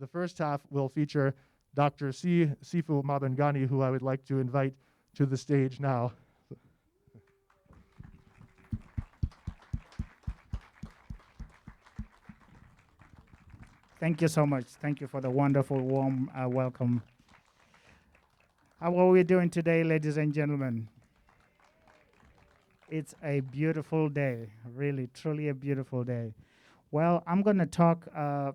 The first half will feature Dr. Sipho Mabingani, who I would like to invite to the stage now. Thank you so much. Thank you for the wonderful, warm welcome. How are we doing today, ladies and gentlemen? It's a beautiful day, really, truly a beautiful day. Well, I'm going to talk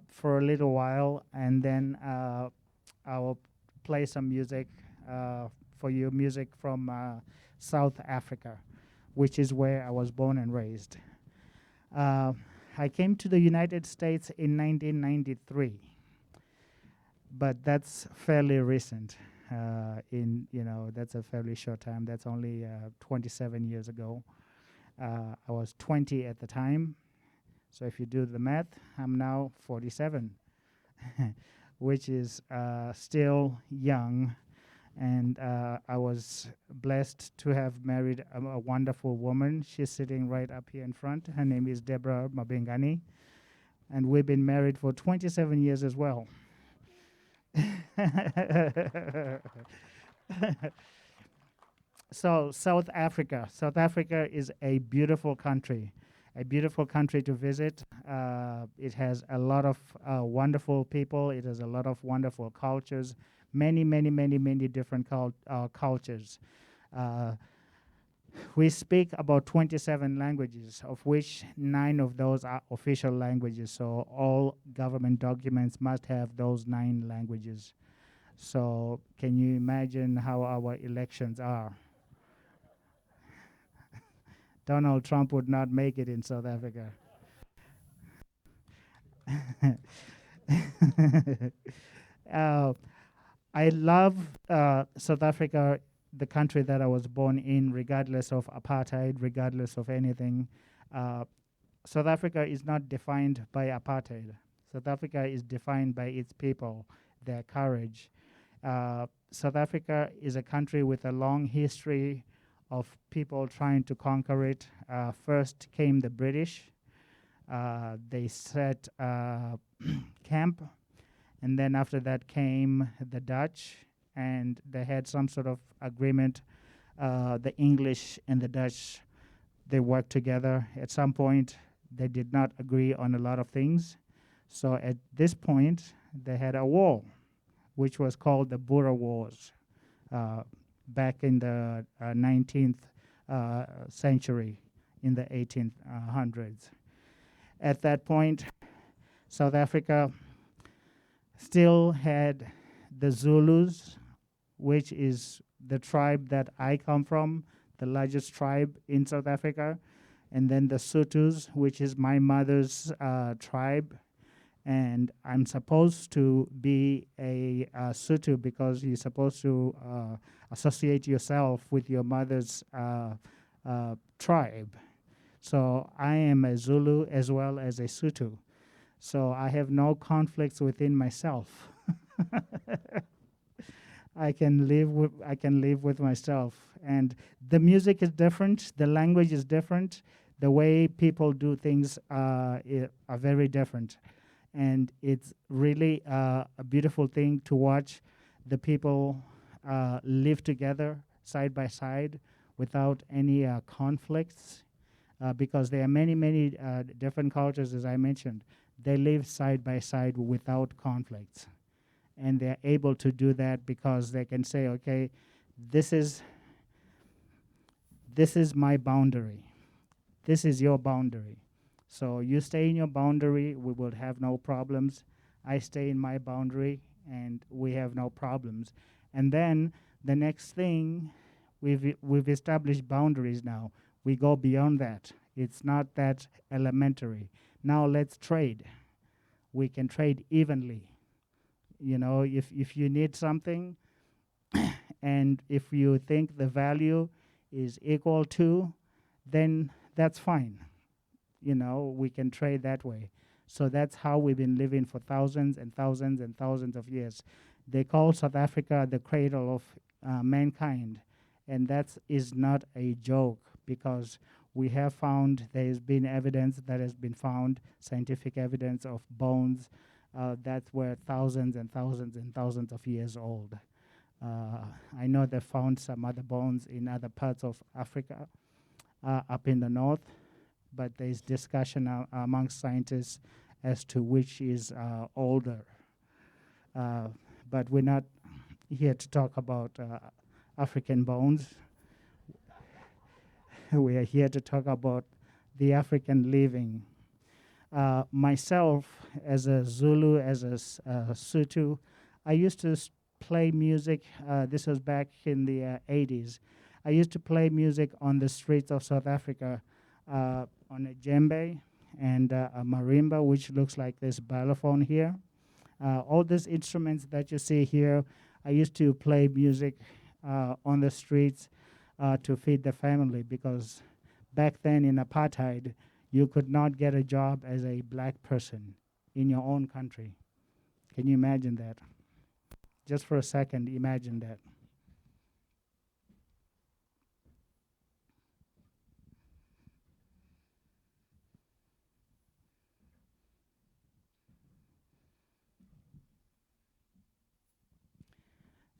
for a little while, and then I will play some music for you, music from South Africa, which is where I was born and raised. Uh, I came to the United States in 1993, but that's fairly recent. That's a fairly short time. That's only 27 years ago. I was 20 at the time, so if you do the math, I'm now 47, which is still young. And I was blessed to have married a wonderful woman. She's sitting right up here in front. Her name is Deborah Mabingani. And we've been married for 27 years as well. So South Africa. South Africa is a beautiful country to visit. It has a lot of wonderful people. It has a lot of wonderful cultures, many different cultures. We speak about 27 languages, of which 9 of those are official languages. So all government documents must have those 9 languages. So can you imagine how our elections are? Donald Trump would not make it in South Africa. I love South Africa, the country that I was born in, regardless of apartheid, regardless of anything. South Africa is not defined by apartheid. South Africa is defined by its people, their courage. South Africa is a country with a long history of people trying to conquer it. First came the British. They set camp, and then after that came the Dutch, and they had some sort of agreement. The English and the Dutch, they worked together. At some point, they did not agree on a lot of things. So at this point, they had a war, which was called the Boer Wars, back in the 19th century, in the 1800s. At that point, South Africa still had the Zulus, which is the tribe that I come from, the largest tribe in South Africa, and then the Sothos, which is my mother's tribe. And I'm supposed to be a Sotho because you're supposed to associate yourself with your mother's tribe. So I am a Zulu as well as a Sotho. So I have no conflicts within myself. I can live with myself. And the music is different, the language is different, the way people do things are very different. And it's really a beautiful thing to watch the people live together side by side without any conflicts, because there are many different cultures, as I mentioned. They live side by side without conflicts. And they're able to do that because they can say, okay, this is my boundary. This is your boundary. So you stay in your boundary, we will have no problems. I stay in my boundary, and we have no problems. And then the next thing, we've established boundaries now. We go beyond that. It's not that elementary. Now let's trade. We can trade evenly. You know, if you need something, and if you think the value is equal to, then that's fine. You know, we can trade that way. So that's how we've been living for thousands and thousands and thousands of years. They call South Africa the cradle of mankind, and that is not a joke, because we have found, there's been evidence that has been found, scientific evidence of bones that were thousands and thousands and thousands of years old. I know they found some other bones in other parts of Africa, up in the north, but there's discussion amongst scientists as to which is older. But we're not here to talk about African bones. We are here to talk about the African living. Myself, as a Zulu, as a Sutu, I used to play music. This was back in the 80s. I used to play music on the streets of South Africa on a djembe and a marimba, which looks like this balafon here. All these instruments that you see here, I used to play music on the streets to feed the family, because back then in apartheid, you could not get a job as a black person in your own country. Can you imagine that? Just for a second, imagine that.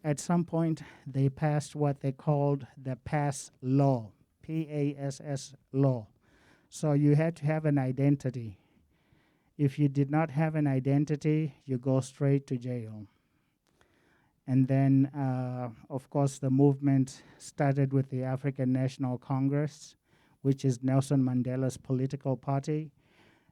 At some point, they passed what they called the PASS law, PASS law. So you had to have an identity. If you did not have an identity, you go straight to jail. And then, of course, the movement started with the African National Congress, which is Nelson Mandela's political party.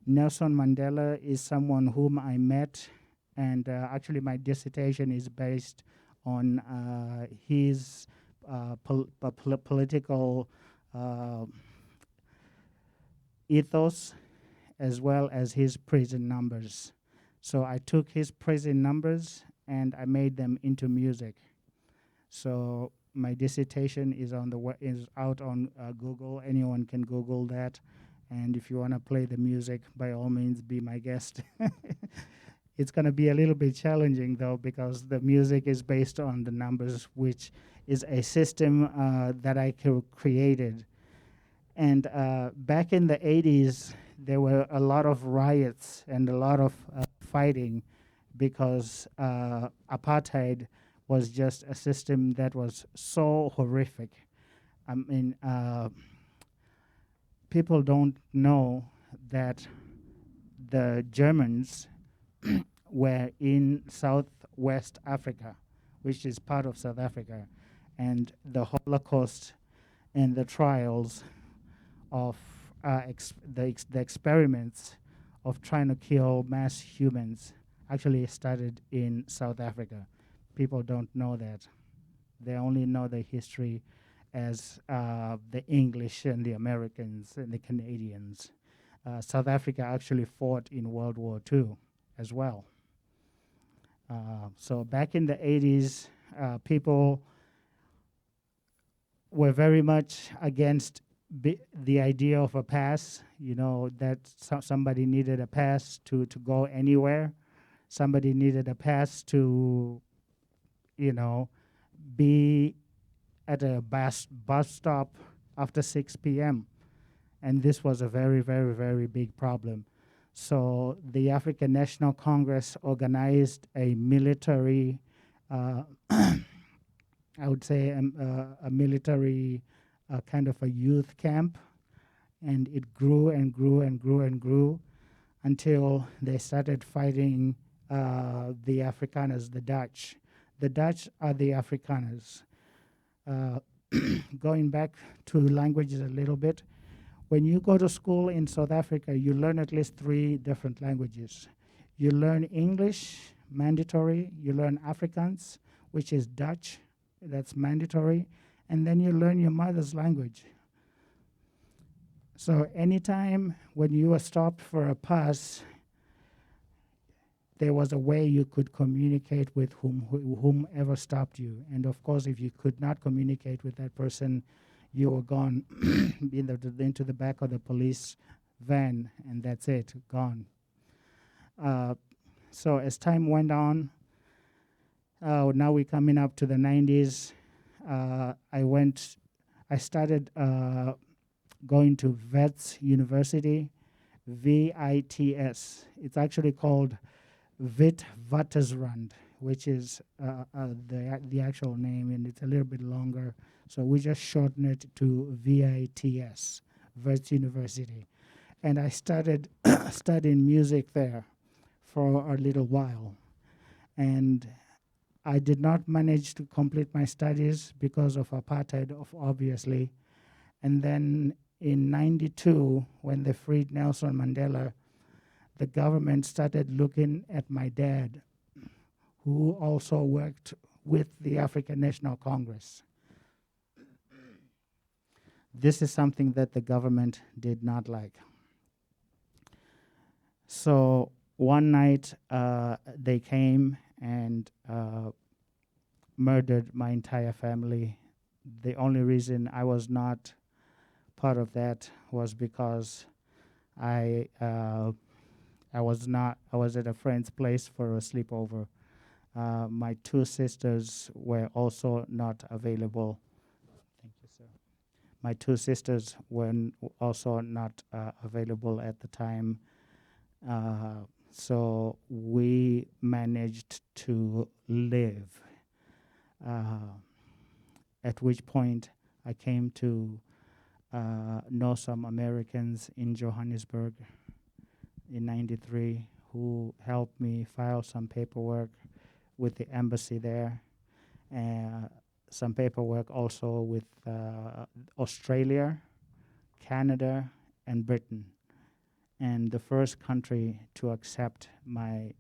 Nelson Mandela is someone whom I met, and actually my dissertation is based on his political ethos, as well as his prison numbers. So I took his prison numbers and I made them into music. So my dissertation is is out on Google. Anyone can Google that, and if you want to play the music, by all means, be my guest. It's going to be a little bit challenging, though, because the music is based on the numbers, which is a system that I created. And back in the 80s, there were a lot of riots and a lot of fighting, because apartheid was just a system that was so horrific. I mean, people don't know that the Germans were in Southwest Africa, which is part of South Africa, and the Holocaust and the trials of the experiments of trying to kill mass humans actually started in South Africa. People don't know that. They only know the history as the English and the Americans and the Canadians. South Africa actually fought in World War II as well. So back in the 80s, people were very much against the idea of a pass, that somebody needed a pass to go anywhere. Somebody needed a pass to, be at a bus stop after 6 p.m. And this was a very, very, very big problem. So the African National Congress organized a military, I would say a military kind of a youth camp, and it grew and grew and grew and grew until they started fighting the Afrikaners, the Dutch. The Dutch are the Afrikaners. Going back to languages a little bit, when you go to school in South Africa, you learn at least 3 different languages. You learn English, mandatory. You learn Afrikaans, which is Dutch, that's mandatory. And then you learn your mother's language. So anytime when you were stopped for a pass, there was a way you could communicate with whomever stopped you. And of course, if you could not communicate with that person, you were gone into the back of the police van, and that's it, gone. So as time went on, now we're coming up to the 90s. I started going to Wits University, VITS. It's actually called Witwatersrand, which is the actual name, and it's a little bit longer. So we just shorten it to VITS, Wits University. And I started studying music there for a little while. And I did not manage to complete my studies because of apartheid, obviously. And then in 92, when they freed Nelson Mandela, the government started looking at my dad, who also worked with the African National Congress. This is something that the government did not like. So one night they came and murdered my entire family. The only reason I was not part of that was because I was at a friend's place for a sleepover. My two sisters were also not available. Thank you, sir. My two sisters were also not available at the time. So we managed to live. At which point I came to know some Americans in Johannesburg in 93 who helped me file some paperwork with the embassy there. Some paperwork also with Australia, Canada, and Britain. And the first country to accept my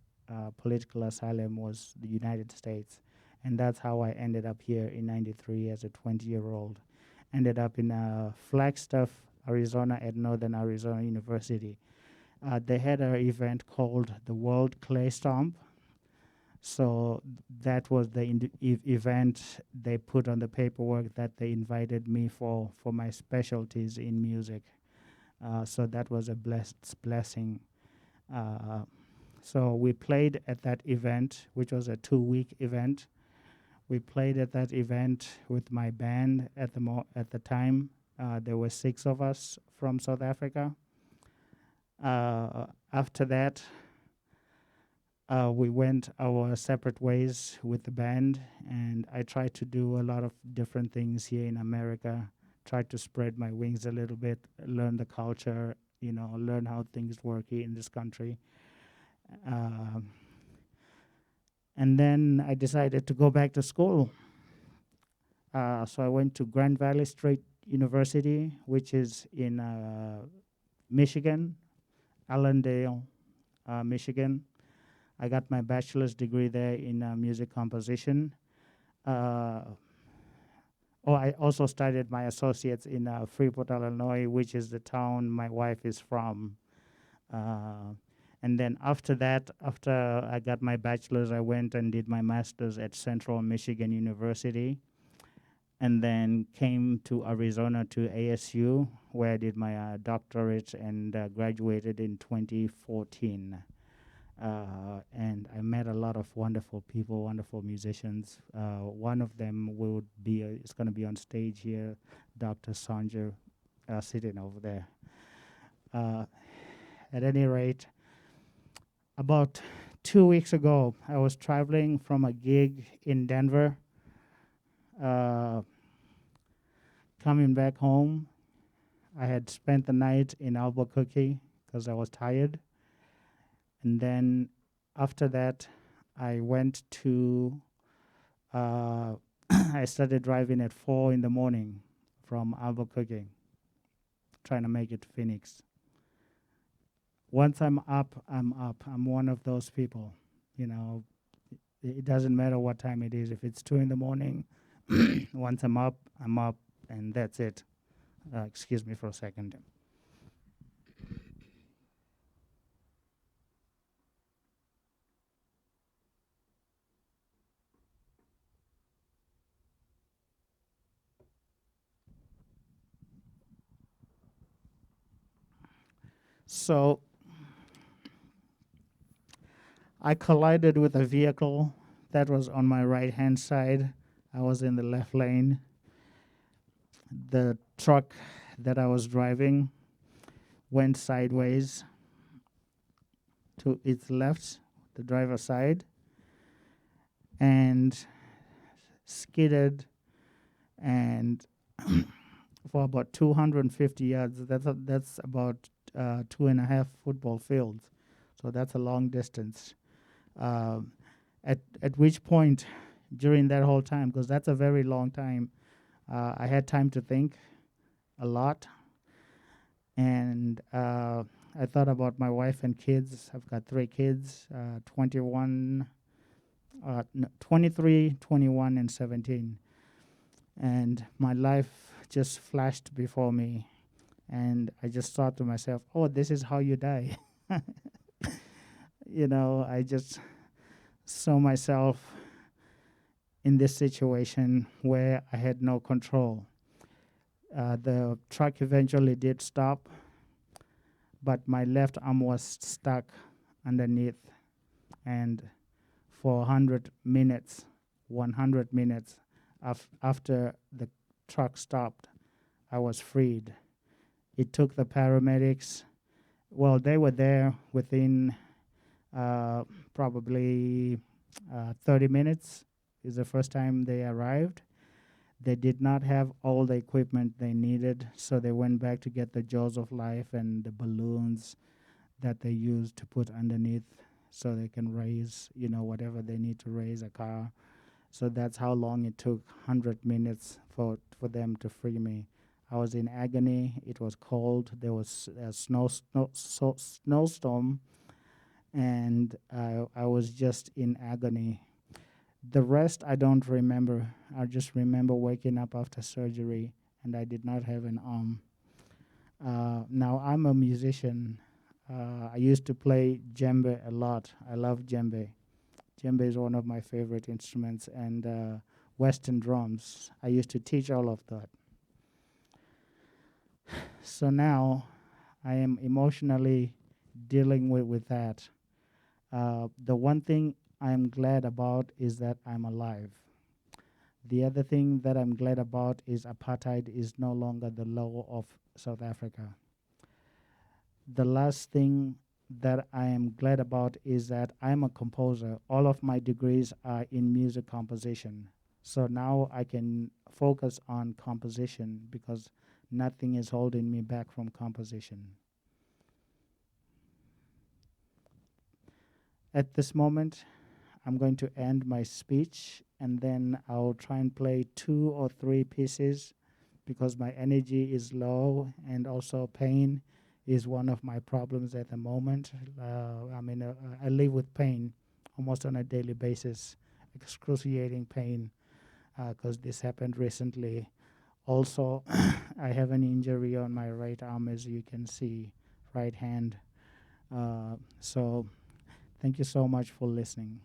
political asylum was the United States. And that's how I ended up here in 93 as a 20-year-old. Ended up in Flagstaff, Arizona at Northern Arizona University. They had an event called the World Clay Stomp. So that was the event they put on the paperwork that they invited me for my specialties in music. So that was a blessing. So we played at that event, which was a 2-week event. We played at that event with my band at the time. There were 6 of us from South Africa. After that, we went our separate ways with the band, and I tried to do a lot of different things here in America. Tried to spread my wings a little bit, learn the culture, learn how things work here in this country. And then I decided to go back to school. So I went to Grand Valley State University, which is in Michigan, Allendale, Michigan. I got my bachelor's degree there in music composition. I also studied my associates in Freeport, Illinois, which is the town my wife is from. And then after that, after I got my bachelor's, I went and did my master's at Central Michigan University, and then came to Arizona to ASU, where I did my doctorate and graduated in 2014. And I met a lot of wonderful people, wonderful musicians. One of them is going to be on stage here, Dr. Sanjay, sitting over there. At any rate, about 2 weeks ago, I was traveling from a gig in Denver, coming back home. I had spent the night in Albuquerque because I was tired. And then after that, I went to, I started driving at 4 in the morning from Albuquerque, trying to make it to Phoenix. Once I'm up, I'm up. I'm one of those people, it doesn't matter what time it is. If it's 2 in the morning, once I'm up, and that's it. Excuse me for a second. So I collided with a vehicle that was on my right-hand side. I was in the left lane. The truck that I was driving went sideways to its left. the driver's side, and skidded, and for about 250 yards. That's about 2.5 football fields. So that's a long distance. Um, at which point, during that whole time, because that's a very long time, I had time to think a lot, and I thought about my wife and kids. I've got 3 kids, 23, 21, and 17. And my life just flashed before me. And I just thought to myself, oh, this is how you die. I just saw myself in this situation where I had no control. The truck eventually did stop, but my left arm was stuck underneath. And for 100 minutes after the truck stopped, I was freed. It took the paramedics. Well, they were there within probably 30 minutes is the first time they arrived. They did not have all the equipment they needed, so they went back to get the jaws of life and the balloons that they used to put underneath so they can raise, whatever they need to raise a car. So that's how long it took, 100 minutes for them to free me. I was in agony. It was cold. There was a snowstorm, and I was just in agony. The rest I don't remember. I just remember waking up after surgery, and I did not have an arm. Now I'm a musician. I used to play djembe a lot. I love djembe. Djembe is one of my favorite instruments, and Western drums. I used to teach all of that. So now I am emotionally dealing with that. The one thing I'm glad about is that I'm alive. The other thing that I'm glad about is apartheid is no longer the law of South Africa. The last thing that I am glad about is that I'm a composer. All of my degrees are in music composition. So now I can focus on composition because nothing is holding me back from composition. At this moment, I'm going to end my speech, and then I'll try and play 2 or 3 pieces because my energy is low, and also pain is one of my problems at the moment. I live with pain almost on a daily basis, excruciating pain, because this happened recently. Also, I have an injury on my right arm, as you can see, right hand. So thank you so much for listening.